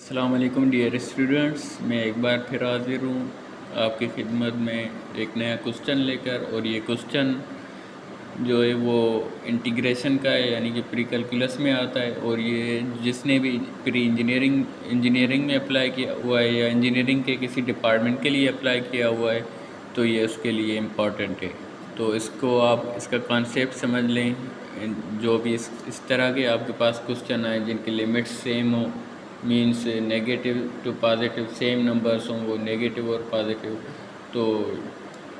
अस्सलाम वालेकुम dear students, मैं एक बार फिर हाज़िर हूँ आपकी खिदमत में एक नया क्वेश्चन लेकर। और ये क्वेश्चन जो है वो इंटीग्रेशन का है, यानी कि प्री कैलकुलस में आता है। और ये जिसने भी प्री इंजीनियरिंग में अप्लाई किया हुआ है या इंजीनियरिंग के किसी डिपार्टमेंट के लिए अप्लाई किया हुआ है तो ये उसके लिए इम्पॉर्टेंट है। तो इसको आप इसका कॉन्सेप्ट समझ लें। जो भी इस तरह के आपके पास क्वेश्चन आए जिनके लिमिट्स सेम हो, means negative to positive same numbers हों, वो नेगेटिव और पॉजिटिव, तो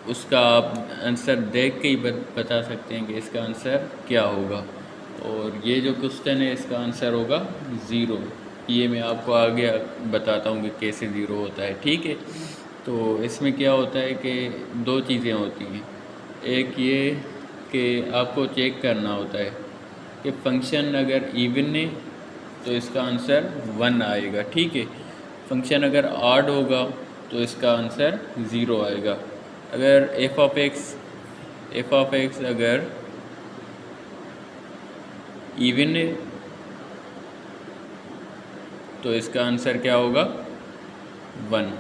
उसका आप आंसर देख के ही बता सकते हैं कि इसका आंसर क्या होगा। और ये जो क्वेश्चन है इसका आंसर होगा ज़ीरो। ये मैं आपको आगे बताता हूँ कि कैसे ज़ीरो होता है, ठीक है। तो इसमें क्या होता है कि दो चीज़ें होती हैं। एक ये कि आपको चेक करना होता है कि फंक्शन अगर इवन है तो इसका आंसर 1 आएगा, ठीक है। फंक्शन अगर ऑड होगा तो इसका आंसर 0 आएगा। अगर एफ ऑफ एक्स अगर इवन है तो इसका आंसर क्या होगा 1।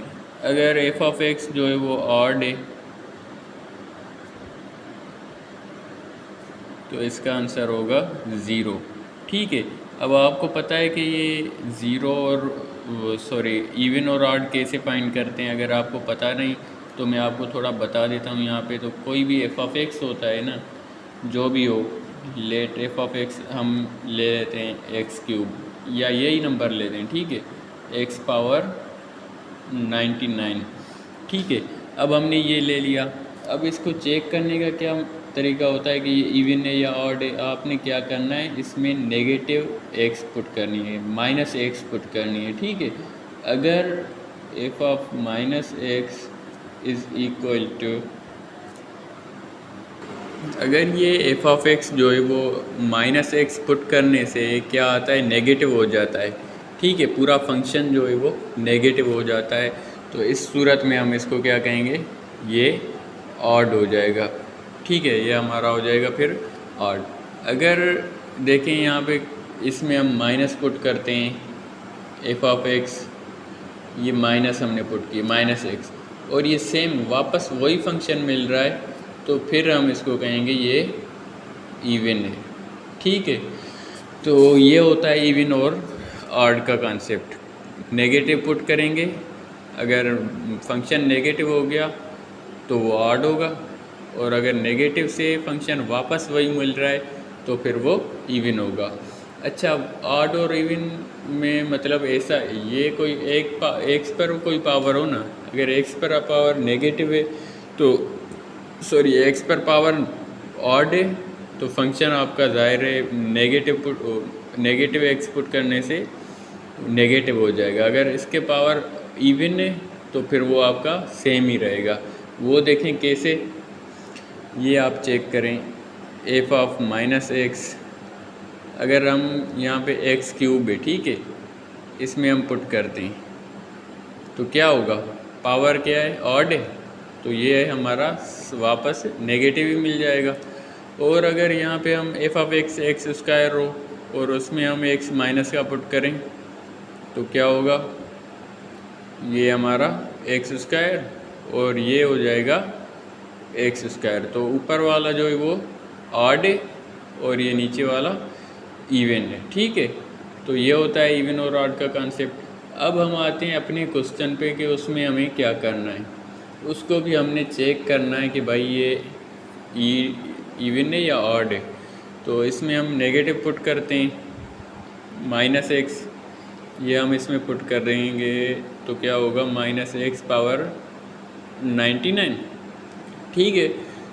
अगर एफ ऑफ एक्स जो है वो ऑड है तो इसका आंसर होगा 0, ठीक है। अब आपको पता है कि ये ज़ीरो और इवन और ऑड कैसे फाइंड करते हैं। अगर आपको पता नहीं तो मैं आपको थोड़ा बता देता हूँ यहाँ पे। तो कोई भी एफ ऑफ एक्स होता है ना, जो भी हो, लेट एफ ऑफ एक्स हम ले लेते हैं एक्स क्यूब, या यही नंबर लेते हैं, ठीक है, एक्स पावर 99, ठीक है। अब हमने ये ले लिया। अब इसको चेक करने का क्या तरीका होता है कि ये इवन है या ऑड है। आपने क्या करना है, इसमें नेगेटिव एक्स पुट करनी है, माइनस एक्स पुट करनी है, ठीक है। अगर f of minus x is equal to, अगर ये एफ ऑफ एक्स जो है वो माइनस एक्स पुट करने से क्या आता है, नेगेटिव हो जाता है, ठीक है। पूरा फंक्शन जो है वो नेगेटिव हो जाता है। तो इस सूरत में हम इसको क्या कहेंगे, ये ऑड हो जाएगा, ठीक है। ये हमारा हो जाएगा फिर ऑड। अगर देखें यहाँ पे इसमें हम माइनस पुट करते हैं, एफ ऑफ एक्स, ये माइनस हमने पुट किया माइनस एक्स, और ये सेम वापस वही फंक्शन मिल रहा है, तो फिर हम इसको कहेंगे ये इवन है, ठीक है। तो ये होता है इवन और ऑड का कॉन्सेप्ट। नेगेटिव पुट करेंगे, अगर फंक्शन नेगेटिव हो गया तो वो ऑड होगा, और अगर नेगेटिव से फंक्शन वापस वही मिल रहा है तो फिर वो इवन होगा। अच्छा, ऑड और इवन में मतलब ऐसा, ये कोई एक्स पर कोई पावर हो ना, अगर एक्स पर पावर नेगेटिव है तो एक्स पर पावर ऑड है तो फंक्शन आपका ज़ाहिर है नेगेटिव एक्स पुट करने से नेगेटिव हो जाएगा। अगर इसके पावर इवन है तो फिर वो आपका सेम ही रहेगा। वो देखें कैसे, ये आप चेक करें। एफ ऑफ माइनस एक्स, अगर हम यहाँ पे एक्स क्यूब है, ठीक है, इसमें हम पुट करते हैं तो क्या होगा, पावर क्या है, ऑड है, तो ये है हमारा वापस नेगेटिव ही मिल जाएगा। और अगर यहाँ पे हम F of x x square हो और उसमें हम एक्स माइनस का पुट करें तो क्या होगा, ये हमारा एक्स स्क्वायर और ये हो जाएगा एक्स स्क्वायर। तो ऊपर वाला जो है वो ऑड है और ये नीचे वाला इवन है, ठीक है। तो ये होता है इवन और ऑड का कॉन्सेप्ट। अब हम आते हैं अपने क्वेश्चन पे कि उसमें हमें क्या करना है। उसको भी हमने चेक करना है कि भाई ये इवन है या ऑड है। तो इसमें हम नेगेटिव पुट करते हैं, माइनस एक्स, ये हम इसमें पुट कर देंगे तो क्या होगा, माइनस एक्स पावर 99, ठीक है।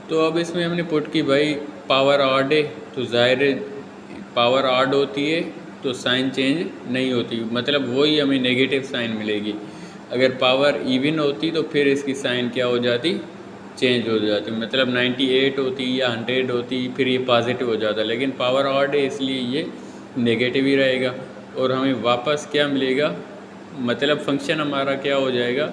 तो अब इसमें हमने पुट की भाई पावर ऑड है तो ज़ाहिर है पावर ऑड होती है तो साइन चेंज नहीं होती, मतलब वही हमें नेगेटिव साइन मिलेगी। अगर पावर इवन होती तो फिर इसकी साइन क्या हो जाती, चेंज हो जाती, मतलब 98 होती या 100 होती फिर ये पॉजिटिव हो जाता। लेकिन पावर ऑड है इसलिए ये नेगेटिव ही रहेगा और हमें वापस क्या मिलेगा, मतलब फंक्शन हमारा क्या हो जाएगा,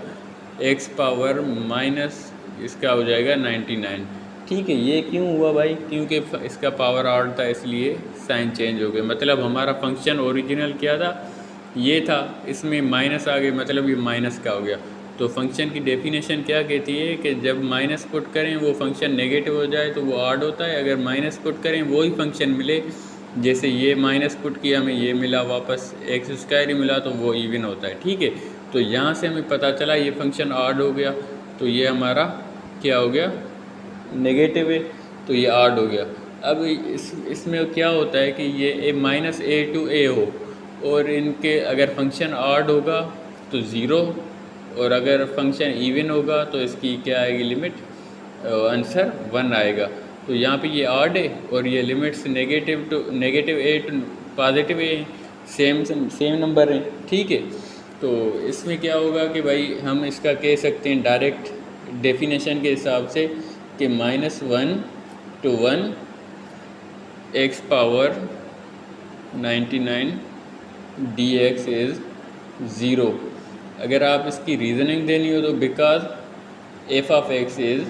एक्स पावर माइनस इसका हो जाएगा 99, ठीक है। ये क्यों हुआ भाई, क्योंकि इसका पावर ऑड था इसलिए साइन चेंज हो गया। मतलब हमारा फंक्शन ओरिजिनल क्या था, ये था, इसमें माइनस आ गए, मतलब ये माइनस का हो गया। तो फंक्शन की डेफिनेशन क्या कहती है कि जब माइनस पुट करें वो फंक्शन नेगेटिव हो जाए तो वो ऑड होता है, अगर माइनस पुट करें वही फंक्शन मिले, जैसे ये माइनस पुट किया हमें ये मिला, वापस एक्स स्क्वायर ही मिला, तो वो इवन होता है। ठीक है, तो यहाँ से हमें पता चला ये फंक्शन ऑड हो गया, तो ये हमारा क्या हो गया, नेगेटिव है, तो ये ऑड हो गया। अब इसमें क्या होता है कि ये माइनस ए टू ए हो, और इनके अगर फंक्शन ऑड होगा तो ज़ीरो, और अगर फंक्शन इवन होगा तो इसकी क्या आएगी लिमिट, आंसर 1 आएगा। तो यहाँ पे ये ऑड है और ये limits negative a to positive a same number है। ठीक है, तो इसमें क्या होगा कि भाई हम इसका कह सकते हैं डायरेक्ट डेफिनेशन के हिसाब से कि -1 to 1 x power 99 dx is 0। अगर आप इसकी रीज़निंग देनी हो तो because F of x is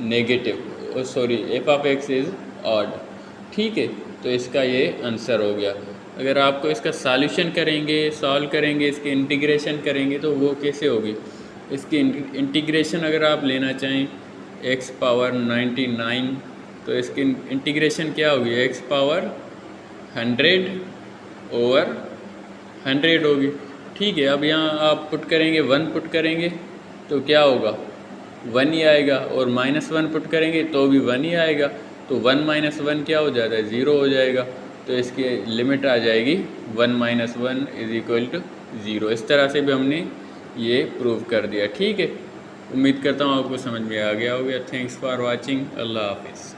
negative, sorry F of x is odd. ठीक है, तो इसका ये आंसर हो गया। अगर आपको इसका सॉल्यूशन करेंगे, सॉल्व करेंगे, इसकी इंटीग्रेशन करेंगे तो वो कैसे होगी, इसकी इंटीग्रेशन अगर आप लेना चाहें x पावर 99, तो इसकी इंटीग्रेशन क्या होगी, x पावर 100 ओवर 100 होगी। ठीक है, अब यहाँ आप पुट करेंगे 1 पुट करेंगे तो क्या होगा, 1 ही आएगा, और -1 पुट करेंगे तो भी 1 ही आएगा, तो 1 - 1 क्या हो जाता है, 0 हो जाएगा। तो इसकी लिमिट आ जाएगी 1 - 1 = 0। इस तरह से भी हमने ये प्रूव कर दिया। ठीक है, उम्मीद करता हूँ आपको समझ में आ गया होगा। थैंक्स फॉर वाचिंग, अल्लाह हाफिज़।